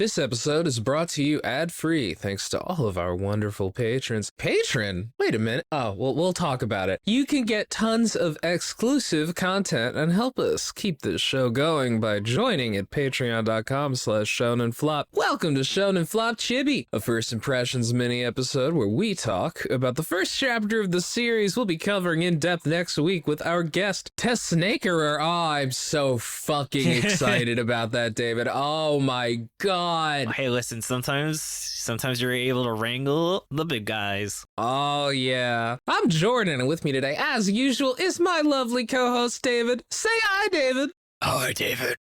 This episode is brought to you ad-free thanks to all of our wonderful patrons. Patron? Wait a minute. Oh, well, we'll talk about it. You can get tons of exclusive content and help us keep this show going by joining at patreon.com/shonenflop. Welcome to Shonen Flop Chibi, a first impressions mini episode where we talk about the first chapter of the series we'll be covering in depth next week with our guest, Tess Snakerer. Oh, I'm so fucking excited about that, David. Oh my god. Hey, listen, sometimes you're able to wrangle the big guys. Oh, yeah. I'm Jordan, and with me today, as usual, is my lovely co-host, David. Say hi, David. Hi, David.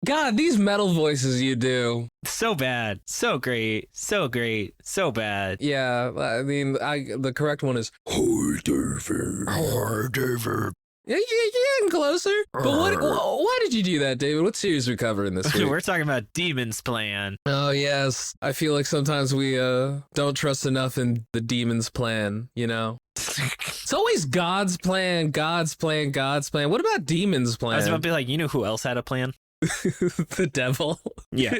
God, these metal voices you do. So bad. So great. So great. So bad. Yeah, I mean, the correct one is, hi, David. Hi, David. Yeah, getting closer. But why did you do that, David? What series are we covering this week? We're talking about Demon's Plan. Oh, yes. I feel like sometimes we don't trust enough in the demon's plan, you know? It's always God's plan, God's plan, God's plan. What about demon's plan? I was about to be like, you know who else had a plan? The devil? Yeah.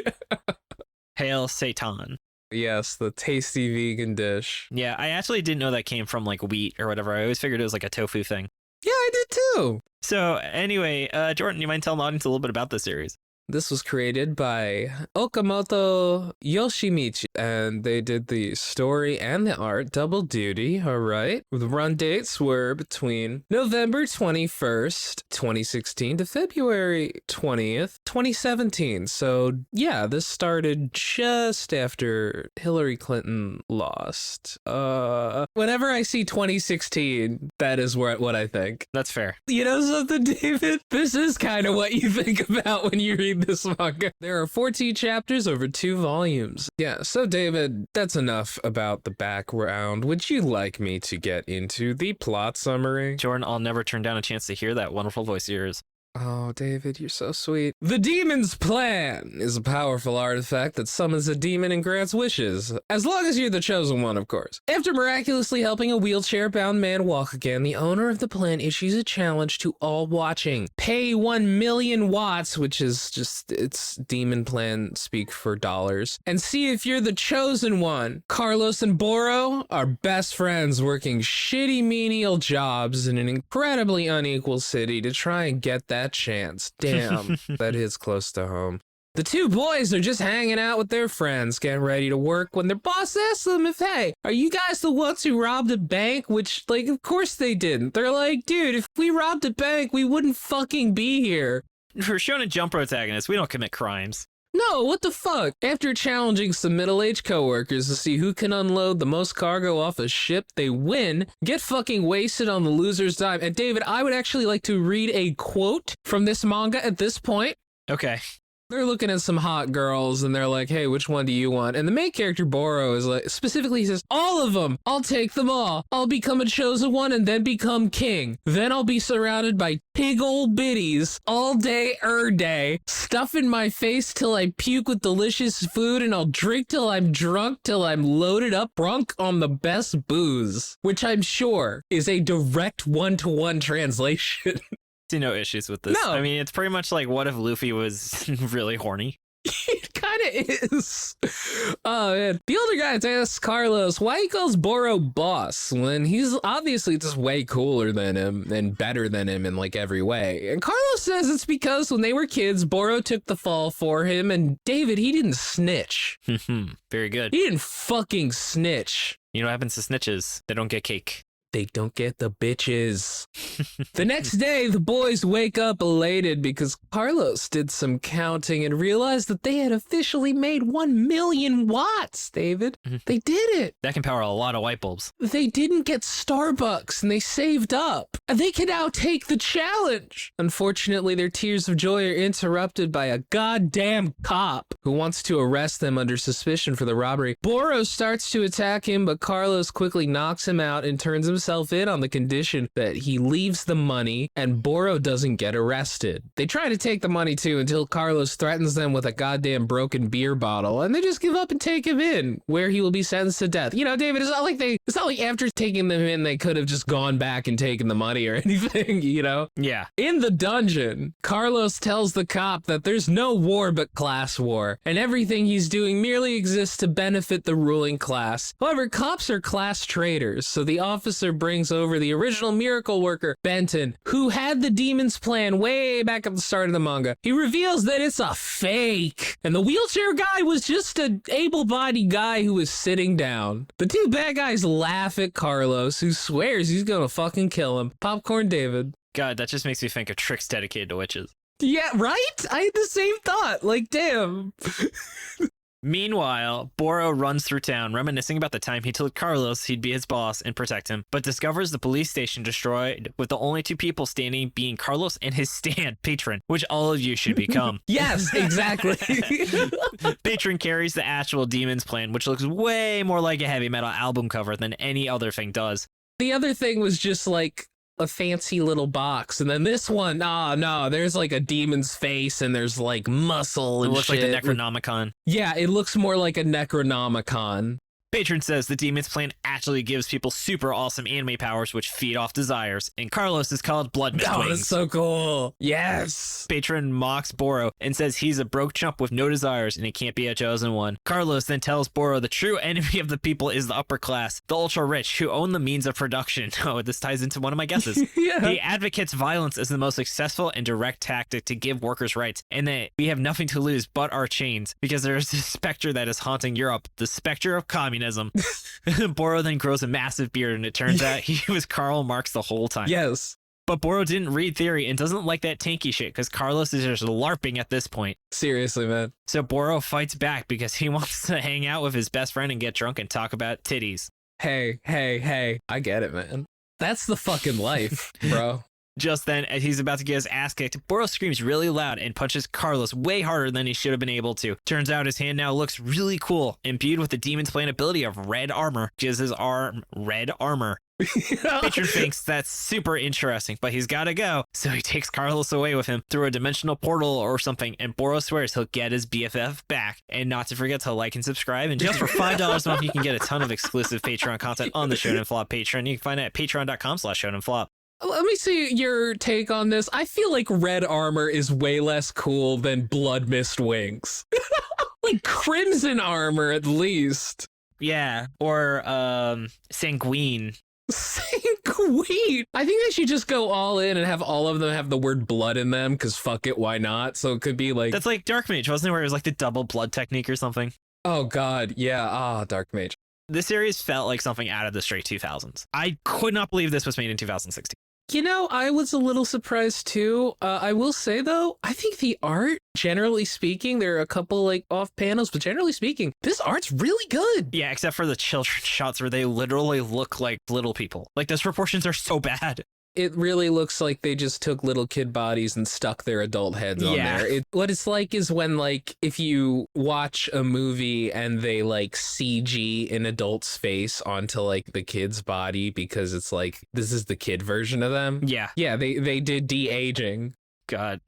Hail Satan. Yes, the tasty vegan dish. Yeah, I actually didn't know that came from like wheat or whatever. I always figured it was like a tofu thing. Yeah, I did too. So anyway, Jordan, you mind telling the audience a little bit about this series? This was created by Okamoto Yoshimichi, and they did the story and the art, double duty, all right? The run dates were between November 21st, 2016 to February 20th, 2017. So yeah, this started just after Hillary Clinton lost. Whenever I see 2016, that is what I think. That's fair. You know something, David? This is kind of what you think about when you read this manga. There are 14 chapters over 2 volumes. Yeah, so David, that's enough about the background. Would you like me to get into the plot summary? Jordan, I'll never turn down a chance to hear that wonderful voice of yours. Oh, David, you're so sweet. The Demon's Plan is a powerful artifact that summons a demon and grants wishes. As long as you're the chosen one, of course. After miraculously helping a wheelchair-bound man walk again, the owner of the plan issues a challenge to all watching. Pay 1 million watts, which is just, it's Demon Plan speak for dollars, and see if you're the chosen one. Carlos and Boro are best friends working shitty menial jobs in an incredibly unequal city to try and get that chance. Damn, that is close to home. The two boys are just hanging out with their friends, getting ready to work when their boss asks them if, hey, are you guys the ones who robbed a bank? Which, like, of course they didn't. They're like, dude, if we robbed a bank, we wouldn't fucking be here. For Shonen Jump protagonists, we don't commit crimes. No, what the fuck? After challenging some middle-aged coworkers to see who can unload the most cargo off a ship, they win, get fucking wasted on the loser's dime. And David, I would actually like to read a quote from this manga at this point. Okay. They're looking at some hot girls and they're like, hey, which one do you want? And the main character, Boro, is like, specifically he says, all of them. I'll take them all. I'll become a chosen one and then become king. Then I'll be surrounded by pig old biddies all day, day. Stuff in my face till I puke with delicious food, and I'll drink till I'm drunk, till I'm loaded up drunk on the best booze. Which I'm sure is a direct one-to-one translation. See no issues with this. No. I mean, it's pretty much like, what if Luffy was really horny? It kind of is. Oh, man. The older guy asks Carlos why he calls Boro boss when he's obviously just way cooler than him and better than him in like every way. And Carlos says it's because when they were kids, Boro took the fall for him, and David, he didn't snitch. Very good. He didn't fucking snitch. You know what happens to snitches? They don't get cake. They don't get the bitches. The next day, the boys wake up elated because Carlos did some counting and realized that they had officially made 1 million watts, David. They did it. That can power a lot of light bulbs. They didn't get Starbucks and they saved up. And they can now take the challenge. Unfortunately, their tears of joy are interrupted by a goddamn cop who wants to arrest them under suspicion for the robbery. Boro starts to attack him, but Carlos quickly knocks him out and turns himself himself in on the condition that he leaves the money and Boro doesn't get arrested. They try to take the money too until Carlos threatens them with a goddamn broken beer bottle, and they just give up and take him in, where he will be sentenced to death. You know, David, it's not like after taking them in, they could have just gone back and taken the money or anything, you know? Yeah. In the dungeon, Carlos tells the cop that there's no war but class war, and everything he's doing merely exists to benefit the ruling class. However, cops are class traitors, so the officer brings over the original miracle worker, Benton, who had the demon's plan way back at the start of the manga. He reveals that it's a fake, and the wheelchair guy was just an able-bodied guy who was sitting down. The two bad guys laugh at Carlos, who swears he's gonna fucking kill him. Popcorn David. God, that just makes me think of tricks dedicated to witches. Yeah, right? I had the same thought. Like, damn. Meanwhile, Boro runs through town, reminiscing about the time he told Carlos he'd be his boss and protect him, but discovers the police station destroyed, with the only two people standing being Carlos and his stand, Patron, which all of you should become. Yes, exactly. Patron carries the actual demon's plan, which looks way more like a heavy metal album cover than any other thing does. The other thing was just like a fancy little box, and then this one, no, there's like a demon's face and there's like muscle and it looks shit. like the Necronomicon. Yeah, it looks more like a Necronomicon. Patron says the demon's plan actually gives people super awesome anime powers which feed off desires, and Carlos is called Blood Mist Oh, Wings. that's so cool. Yes. Patron mocks Boro and says he's a broke chump with no desires and he can't be a chosen one. Carlos then tells Boro the true enemy of the people is the upper class, the ultra rich who own the means of production. Oh, this ties into one of my guesses. Yeah. He advocates violence as the most successful and direct tactic to give workers rights, and that we have nothing to lose but our chains because there is a specter that is haunting Europe, the specter of communism. Boro then grows a massive beard, and it turns out he was Karl Marx the whole time. Yes. But Boro didn't read theory and doesn't like that tanky shit because Carlos is just LARPing at this point. Seriously, man. So Boro fights back because he wants to hang out with his best friend and get drunk and talk about titties. Hey. I get it, man. That's the fucking life, bro. Just then, as he's about to get his ass kicked, Boro screams really loud and punches Carlos way harder than he should have been able to. Turns out his hand now looks really cool, imbued with the demon's plan ability of red armor. Gives his arm red armor. Patron thinks that's super interesting, but he's gotta go, so he takes Carlos away with him through a dimensional portal or something, and Boro swears he'll get his BFF back. And not to forget to like and subscribe, and just for $5 a month, you can get a ton of exclusive Patreon content on the Shonen Flop Patreon. You can find it at patreon.com/ShonenFlop. Let me see your take on this. I feel like red armor is way less cool than blood mist wings. Like crimson armor, at least. Yeah, or sanguine. Sanguine. I think they should just go all in and have all of them have the word blood in them, because fuck it, why not? So it could be like... That's like Dark Mage, wasn't it? Where it was like the double blood technique or something. Oh god, yeah, Dark Mage. This series felt like something out of the straight 2000s. I could not believe this was made in 2016. You know, I was a little surprised too. I will say though, I think the art, generally speaking, there are a couple like off panels, but generally speaking, this art's really good. Yeah, except for the children shots where they literally look like little people. Like those proportions are so bad. It really looks like they just took little kid bodies and stuck their adult heads on there. What it's like is when, like, if you watch a movie and they, like, CG an adult's face onto, like, the kid's body because it's like, this is the kid version of them. Yeah. Yeah, they did de-aging. God,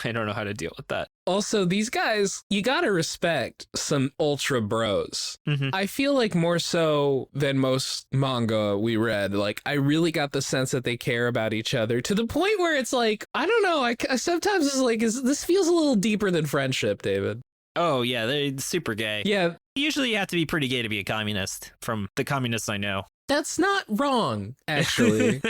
I don't know how to deal with that. Also, these guys, you gotta respect some ultra bros. Mm-hmm. I feel like more so than most manga we read, like, I really got the sense that they care about each other to the point where it's like, I don't know, I sometimes it's like, this feels a little deeper than friendship, David. Oh, yeah, they're super gay. Yeah. Usually you have to be pretty gay to be a communist, from the communists I know. That's not wrong, actually.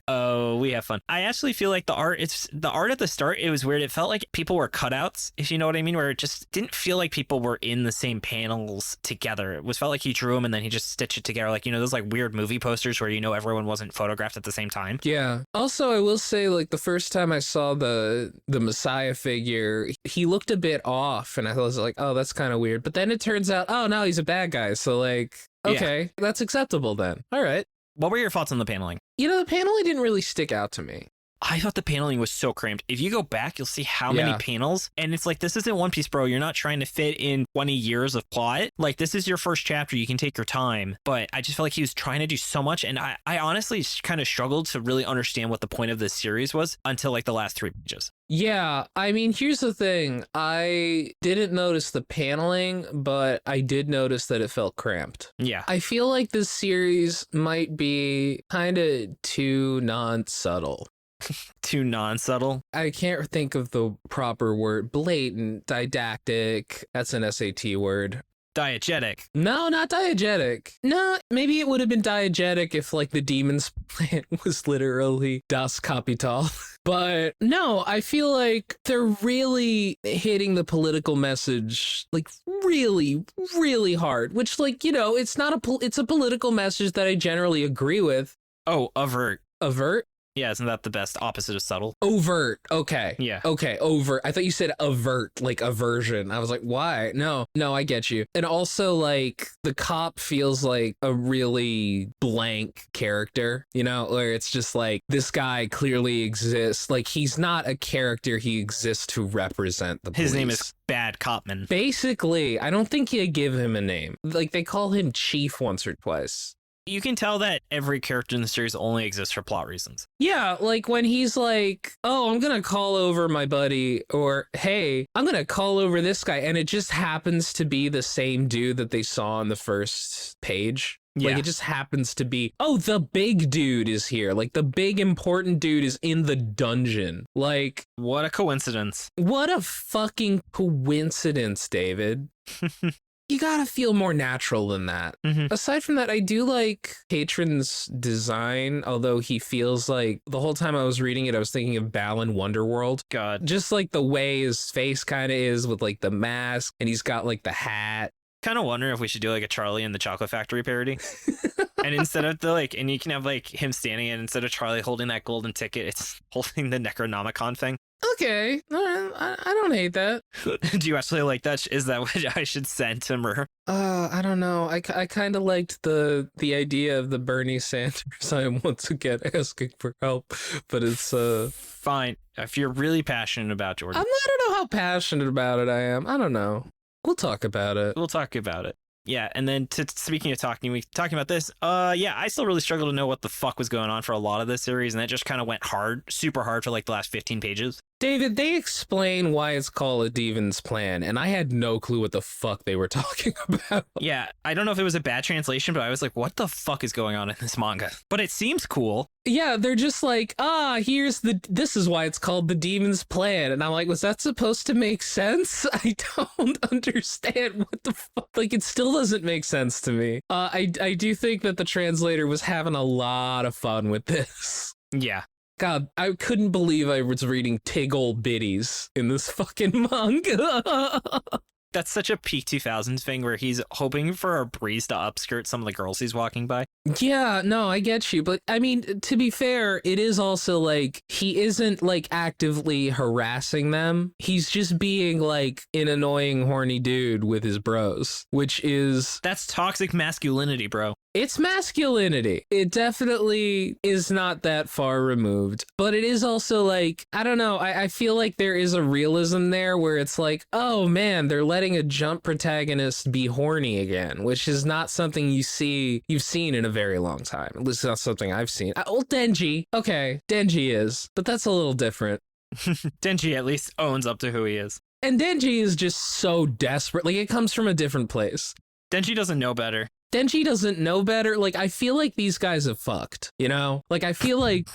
Oh, we have fun. I actually feel like the art at the start, it was weird. It felt like people were cutouts, if you know what I mean, where it just didn't feel like people were in the same panels together. It felt like he drew them and then he just stitched it together. Like, you know, those like weird movie posters where, you know, everyone wasn't photographed at the same time. Yeah. Also, I will say, like, the first time I saw the Messiah figure, he looked a bit off and I was like, oh, that's kind of weird. But then it turns out, oh, no, he's a bad guy. So, like, okay, that's acceptable then. All right. What were your thoughts on the paneling? You know, the paneling didn't really stick out to me. I thought the paneling was so cramped. If you go back, you'll see how many panels. And it's like, this isn't One Piece, bro. You're not trying to fit in 20 years of plot. Like, this is your first chapter. You can take your time. But I just felt like he was trying to do so much. And I honestly kind of struggled to really understand what the point of this series was until like the last 3 pages. Yeah, I mean, here's the thing. I didn't notice the paneling, but I did notice that it felt cramped. Yeah. I feel like this series might be kind of too non-subtle. Too non-subtle? I can't think of the proper word. Blatant, didactic. That's an SAT word. Diegetic. No, not diegetic. No, maybe it would have been diegetic if like the demon's plant was literally Das Kapital. But no, I feel like they're really hitting the political message like really, really hard, which like, you know, it's a political message that I generally agree with. Oh, avert. Avert? Yeah, isn't that the best opposite of subtle? Overt. Okay. Yeah. Okay. Overt. I thought you said avert, like aversion. I was like, why? No, I get you. And also, like, the cop feels like a really blank character, you know, where it's just like, this guy clearly exists. Like, he's not a character. He exists to represent the police. His name is Bad Copman. Basically, I don't think you give him a name. Like, they call him Chief once or twice. You can tell that every character in the series only exists for plot reasons. Yeah, like when he's like, oh, I'm going to call over my buddy, or hey, I'm going to call over this guy. And it just happens to be the same dude that they saw on the first page. Yeah. Like it just happens to be, oh, the big dude is here. Like the big important dude is in the dungeon. Like, what a coincidence. What a fucking coincidence, David. You gotta feel more natural than that. Mm-hmm. Aside from that, I do like Patron's design, although he feels like the whole time I was reading it, I was thinking of Balan Wonderworld. God. Just like the way his face kind of is with like the mask and he's got like the hat. Kind of wonder if we should do like a Charlie and the Chocolate Factory parody. And instead of the like, and you can have like him standing and instead of Charlie holding that golden ticket, it's holding the Necronomicon thing. Okay, I don't hate that. Do you actually like that? Is that what I should send to Mer? I don't know. I kind of liked the idea of the Bernie Sanders. I'm once again asking for help, but it's fine. If you're really passionate about Jordan, I don't know how passionate about it I am. I don't know. We'll talk about it. We'll talk about it. Yeah, and then speaking of talking about this, yeah, I still really struggle to know what the fuck was going on for a lot of this series, and that just kind of went super hard for like the last 15 pages. David, they explain why it's called a Demon's Plan, and I had no clue what the fuck they were talking about. Yeah, I don't know if it was a bad translation, but I was like, what the fuck is going on in this manga? But it seems cool. Yeah, they're just like, this is why it's called the Demon's Plan. And I'm like, was that supposed to make sense? I don't understand what the fuck. Like, it still doesn't make sense to me. I do think that the translator was having a lot of fun with this. Yeah. God, I couldn't believe I was reading Tig Ol' Biddies in this fucking manga. That's such a peak 2000s thing where he's hoping for a breeze to upskirt some of the girls he's walking by. Yeah, no, I get you. But I mean, to be fair, it is also like he isn't like actively harassing them. He's just being like an annoying, horny dude with his bros, which is... That's toxic masculinity, bro. It's masculinity. It definitely is not that far removed, but it is also like, I don't know. I feel like there is a realism there where it's like, oh man, they're letting a Jump protagonist be horny again, which is not something you've seen in a very long time. At least not something I've seen. Denji. Okay, Denji is, but that's a little different. Denji at least owns up to who he is. And Denji is just so desperate. Like, it comes from a different place. Denji doesn't know better. Denji doesn't know better. Like, I feel like these guys have fucked, you know? Like, I feel like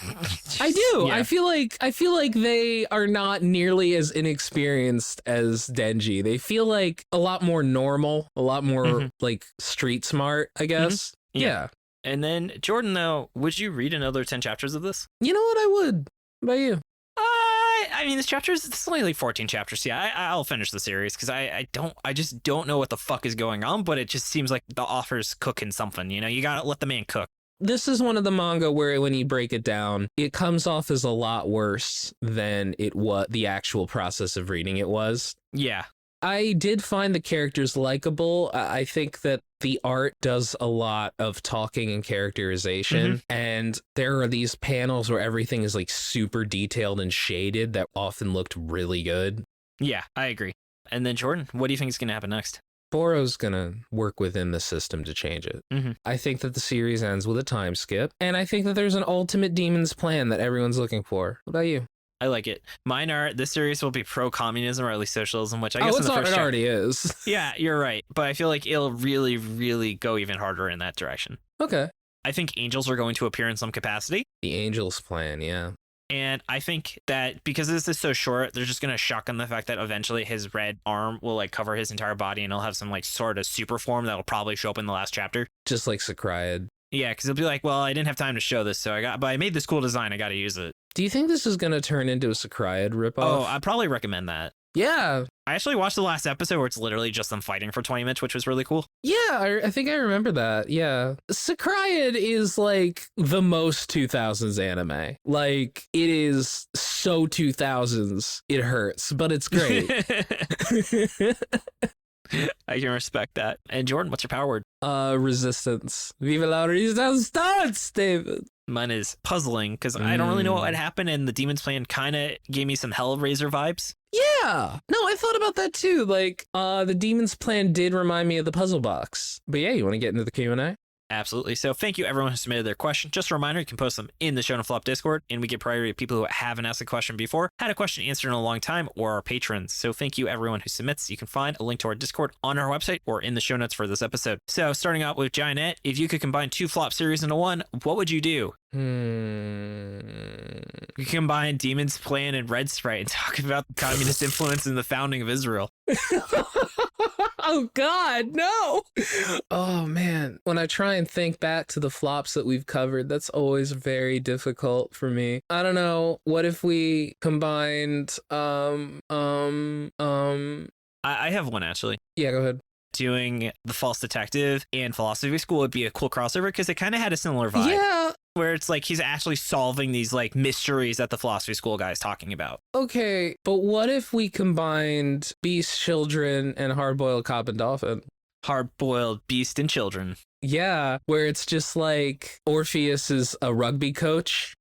I do. Yeah. I feel like they are not nearly as inexperienced as Denji. They feel like a lot more normal, a lot more like street smart, I guess. Mm-hmm. Yeah. And then Jordan, though, would you read another 10 chapters of this? You know what? I would. How about you? I mean, it's only like 14 chapters. Yeah, I'll finish the series because I just don't know what the fuck is going on, but it just seems like the author's cooking something, you know? You gotta let the man cook. This is one of the manga where when you break it down, it comes off as a lot worse than the actual process of reading it was. Yeah. I did find the characters likable. I think that the art does a lot of talking and characterization, and there are these panels where everything is like super detailed and shaded that often looked really good. Yeah, I agree. And then Jordan, what do you think is going to happen next? Boro's gonna work within the system to change it. I think that the series ends with a time skip, and I think that there's an ultimate demon's plan that everyone's looking for. What about you? I like it. Mine are, this series will be pro-communism or at least socialism, which I guess in the first it already is. Yeah, you're right. But I feel like it'll really, really go even harder in that direction. Okay. I think angels are going to appear in some capacity. The Angels plan, yeah. And I think that because this is so short, they're just going to shotgun the fact that eventually his red arm will like cover his entire body and he'll have some like sort of super form that'll probably show up in the last chapter. Just like Sakrayad. Yeah, because he'll be like, well, I didn't have time to show this, but I made this cool design. I got to use it. Do you think this is going to turn into a Sakrayad ripoff? Oh, I'd probably recommend that. Yeah. I actually watched the last episode where it's literally just them fighting for 20 minutes, which was really cool. Yeah, I think I remember that. Yeah. Sakrayad is like the most 2000s anime. Like, it is so 2000s. It hurts, but it's great. I can respect that. And Jordan, what's your power word? Resistance. Viva la resistance, David. Mine is puzzling because I don't really know what would happen, and the Demon's Plan kind of gave me some Hellraiser vibes. Yeah. No, I thought about that too. Like, the Demon's Plan did remind me of the puzzle box. But yeah, you want to get into the Q&A? Absolutely. So thank you everyone who submitted their question. Just a reminder, you can post them in the Shonen Flop Discord, and we get priority to people who haven't asked a question before, had a question answered in a long time, or our patrons. So thank you everyone who submits. You can find a link to our Discord on our website or in the show notes for this episode. So starting out with Giant, if you could combine 2 flop series into one, what would you do? You combine Demon's Plan and Red Sprite and talk about the communist influence in the founding of Israel. Oh God, no. Oh man, when I try and think back to the flops that we've covered, that's always very difficult for me. I don't know. What if we combined I have one actually. Yeah, go ahead. Doing The False Detective and Philosophy School would be a cool crossover because it kind of had a similar vibe. Yeah. Where it's like he's actually solving these like mysteries that the Philosophy School guy is talking about. Okay, but what if we combined Beast Children and Hard-Boiled Cop and Dolphin? Hard-boiled Beast and Children. Yeah, where it's just like Orpheus is a rugby coach.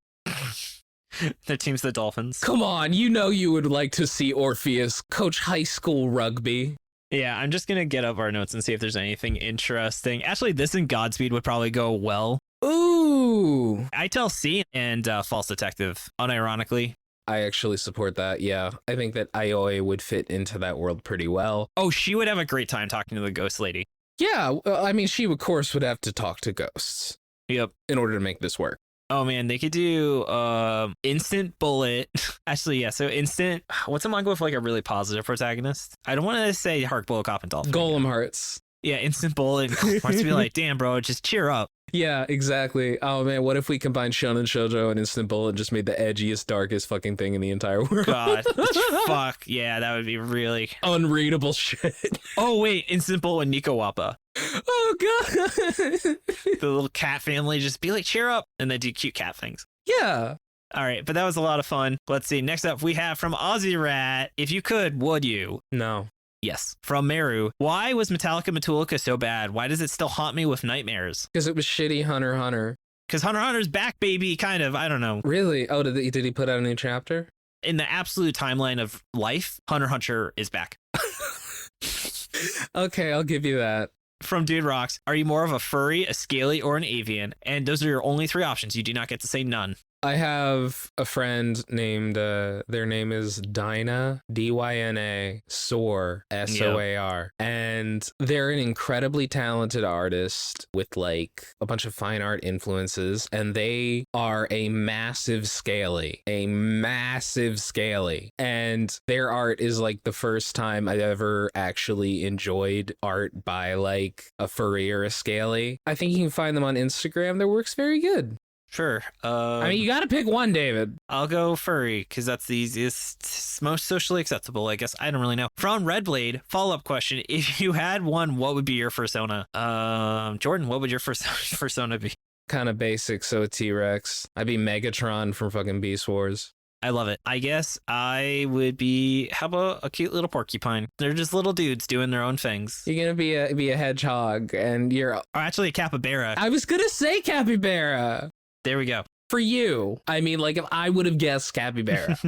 Their team's the Dolphins. Come on, you know you would like to see Orpheus coach high school rugby. Yeah, I'm just going to get up our notes and see if there's anything interesting. Actually, this and Godspeed would probably go well. Ooh. I tell C and False Detective, unironically. I actually support that, yeah. I think that Aoi would fit into that world pretty well. Oh, she would have a great time talking to the ghost lady. Yeah, I mean, she, of course, would have to talk to ghosts. Yep. In order to make this work. Oh man, they could do Instant Bullet. Actually, yeah, so Instant, what's a manga with like a really positive protagonist? I don't want to say Hard-Boiled Cop and Dolphin. Golem Hearts. Yeah, Instant Bullet. Wants to be like, damn, bro, just cheer up. Yeah, exactly. Oh man, what if we combined Shonen Shoujo and Instant Bullet and just made the edgiest, darkest fucking thing in the entire world? God, fuck. Yeah, that would be really unreadable shit. Oh wait, Instant Bullet and Nico Wappa. Oh god. The little cat family just be like, cheer up, and they do cute cat things. Yeah. All right, but that was a lot of fun. Let's see. Next up, we have from Aussie Rat. If you could, would you? No. Yes. From Meru. Why was Metallica Matulika so bad? Why does it still haunt me with nightmares? Because it was shitty Hunter x Hunter. Because Hunter x Hunter's back, baby, kind of. I don't know. Really? Oh, did he put out a new chapter? In the absolute timeline of life, Hunter x Hunter is back. Okay, I'll give you that. From Dude Rocks. Are you more of a furry, a scaly, or an avian? And those are your only 3 options. You do not get to say none. I have a friend named, their name is Dyna, D-Y-N-A, Soar, S-O-A-R. Yep. And they're an incredibly talented artist with like a bunch of fine art influences. And they are a massive scaly. And their art is like the first time I've ever actually enjoyed art by like a furry or a scaly. I think you can find them on Instagram. Their work's very good. Sure. I mean, you got to pick one, David. I'll go furry because that's the easiest, most socially acceptable, I guess. I don't really know. From Redblade, follow-up question. If you had one, what would be your persona? Jordan, what would your persona be? Kind of basic, so a T-Rex. I'd be Megatron from fucking Beast Wars. I love it. I guess I would be, how about a cute little porcupine? They're just little dudes doing their own things. You're gonna be a hedgehog, and you're... Or actually a capybara. I was gonna say capybara. There we go. For you. I mean, like, if I would have guessed capybara.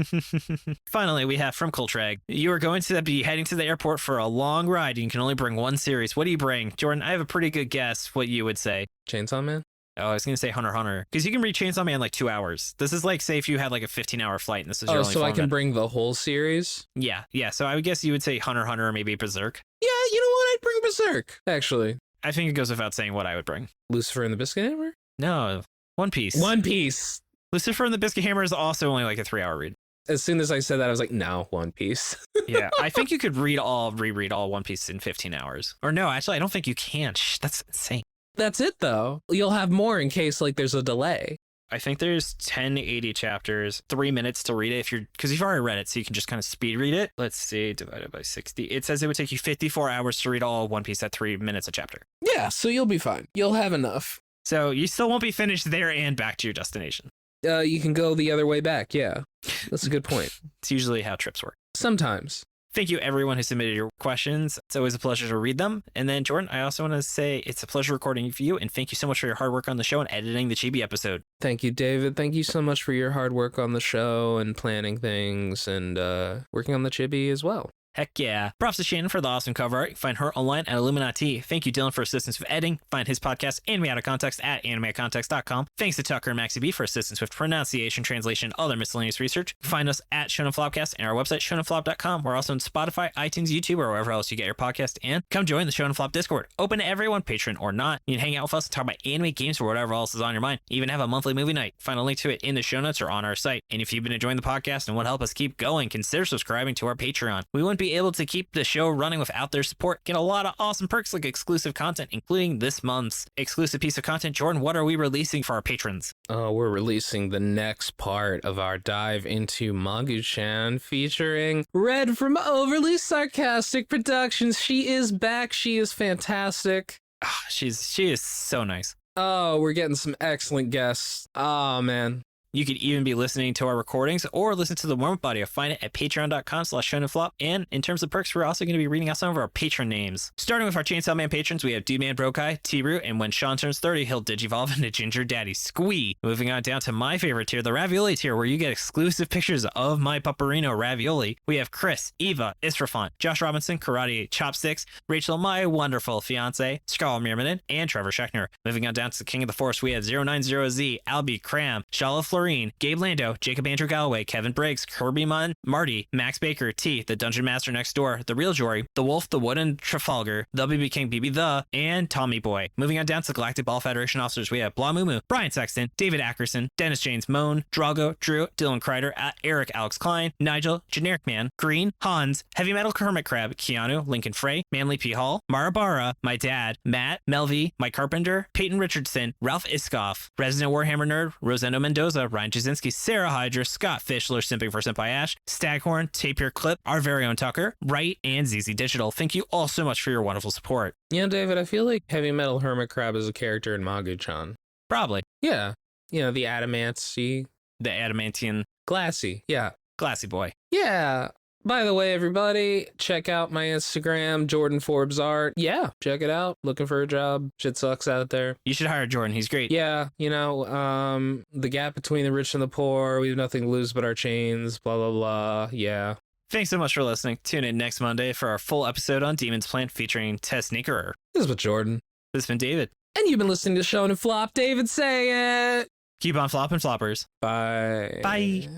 Finally, we have from Coltrag. You are going to be heading to the airport for a long ride, and you can only bring one series. What do you bring? Jordan, I have a pretty good guess what you would say. Chainsaw Man? Oh, I was going to say Hunter x Hunter. Because you can read Chainsaw Man in like 2 hours. This is like, say if you had like a 15-hour flight and this is your only so I can format. bring the whole series? Yeah. So I would guess you would say Hunter x Hunter or maybe Berserk. Yeah, you know what? I'd bring Berserk, actually. I think it goes without saying what I would bring. Lucifer and the Biscuit Hammer? No, One Piece. One Piece. Lucifer and the Biscuit Hammer is also only like a 3-hour read. As soon as I said that, I was like, no, One Piece. Yeah, I think you could reread all One Piece in 15 hours. Or no, actually, I don't think you can. Shh, that's insane. That's it, though. You'll have more in case, like, there's a delay. I think there's 1080 chapters, 3 minutes to read it because you've already read it, so you can just kind of speed read it. Let's see, divided by 60. It says it would take you 54 hours to read all of One Piece at 3 minutes a chapter. Yeah, so you'll be fine. You'll have enough. So you still won't be finished there and back to your destination. You can go the other way back, yeah. That's a good point. It's usually how trips work. Sometimes. Thank you, everyone who submitted your questions. It's always a pleasure to read them. And then, Jordan, I also want to say it's a pleasure recording for you, and thank you so much for your hard work on the show and editing the Chibi episode. Thank you, David. Thank you so much for your hard work on the show and planning things and working on the Chibi as well. Heck yeah. Props to Shannon for the awesome cover art. Find her online at illuminyatea. Thank you, Dylan, for assistance with editing. Find his podcast, Anime Out of Context, at animeoutofcontext.com. Thanks to Tucker and Maxie B for assistance with pronunciation, translation, other miscellaneous research. Find us at Shonen Flopcast and our website, shonenflop.com. We're also on Spotify, iTunes, YouTube, or wherever else you get your podcast. And come join the Shonen Flop Discord. Open to everyone, patron or not. You can hang out with us and talk about anime, games, or whatever else is on your mind. Even have a monthly movie night. Find a link to it in the show notes or on our site. And if you've been enjoying the podcast and want to help us keep going, consider subscribing to our Patreon. We wouldn't be able to keep the show running without their support. Get a lot of awesome perks like exclusive content, including this month's exclusive piece of content. Jordan, what are we releasing for our patrons? We're releasing the next part of our dive into Manga-chan featuring Red from Overly Sarcastic Productions. She is back. She is fantastic. She is so nice. Oh, we're getting some excellent guests. Oh, man. You could even be listening to our recordings or listen to the warm-up audio. Find it at patreon.com/shonenflop. And in terms of perks, we're also going to be reading out some of our patron names. Starting with our Chainsaw Man patrons, we have D-Man Brokai, T-Root, and when Sean turns 30, he'll digivolve into Ginger Daddy Squee. Moving on down to my favorite tier, the Ravioli tier, where you get exclusive pictures of my Pupperino Ravioli. We have Chris, Eva, Israfont, Josh Robinson, Karate Chopsticks, Rachel, my wonderful fiance, Scarlett Mirmanen, and Trevor Schechner. Moving on down to the King of the Force, we have 090Z, Albie, Cram, Shala Florine, Gabe Lando, Jacob Andrew Galloway, Kevin Briggs, Kirby Munn, Marty, Max Baker, T, the Dungeon Master Next Door, The Real Jory, The Wolf, The Wooden Trafalgar, The BB King BB The, and Tommy Boy. Moving on down to the Galactic Ball Federation officers, we have Blah Mumu, Brian Sexton, David Ackerson, Dennis James Moan, Drago, Drew, Dylan Crider, Eric Alex Klein, Nigel, Generic Man, Green, Hans, Heavy Metal Hermit Crab, Keanu, Lincoln Frey, Manly P. Hall, Mara Barra, my dad, Matt, Melvi, Mike Carpenter, Peyton Richardson, Ralph Iskoff, Resident Warhammer Nerd, Rosendo Mendoza, Ryan Jasinski, Sarah Hydra, Scott Fischler, Simping for Senpai Ash, Staghorn, Tapir Clip, our very own Tucker, Wright, and ZZ Digital. Thank you all so much for your wonderful support. Yeah, David, I feel like Heavy Metal Hermit Crab is a character in Manga-chan. Probably. Yeah. You know, the adamancy. The adamantian. Glassy. Yeah. Glassy boy. Yeah. By the way, everybody, check out my Instagram, Jordan Forbes Art. Yeah, check it out. Looking for a job. Shit sucks out there. You should hire Jordan. He's great. Yeah, you know, the gap between the rich and the poor, we have nothing to lose but our chains, blah, blah, blah. Yeah. Thanks so much for listening. Tune in next Monday for our full episode on Demon's Plant featuring Tess Sneakerer. This is with Jordan. This has been David. And you've been listening to Shonen Flop. David, say it. Keep on flopping, floppers. Bye. Bye.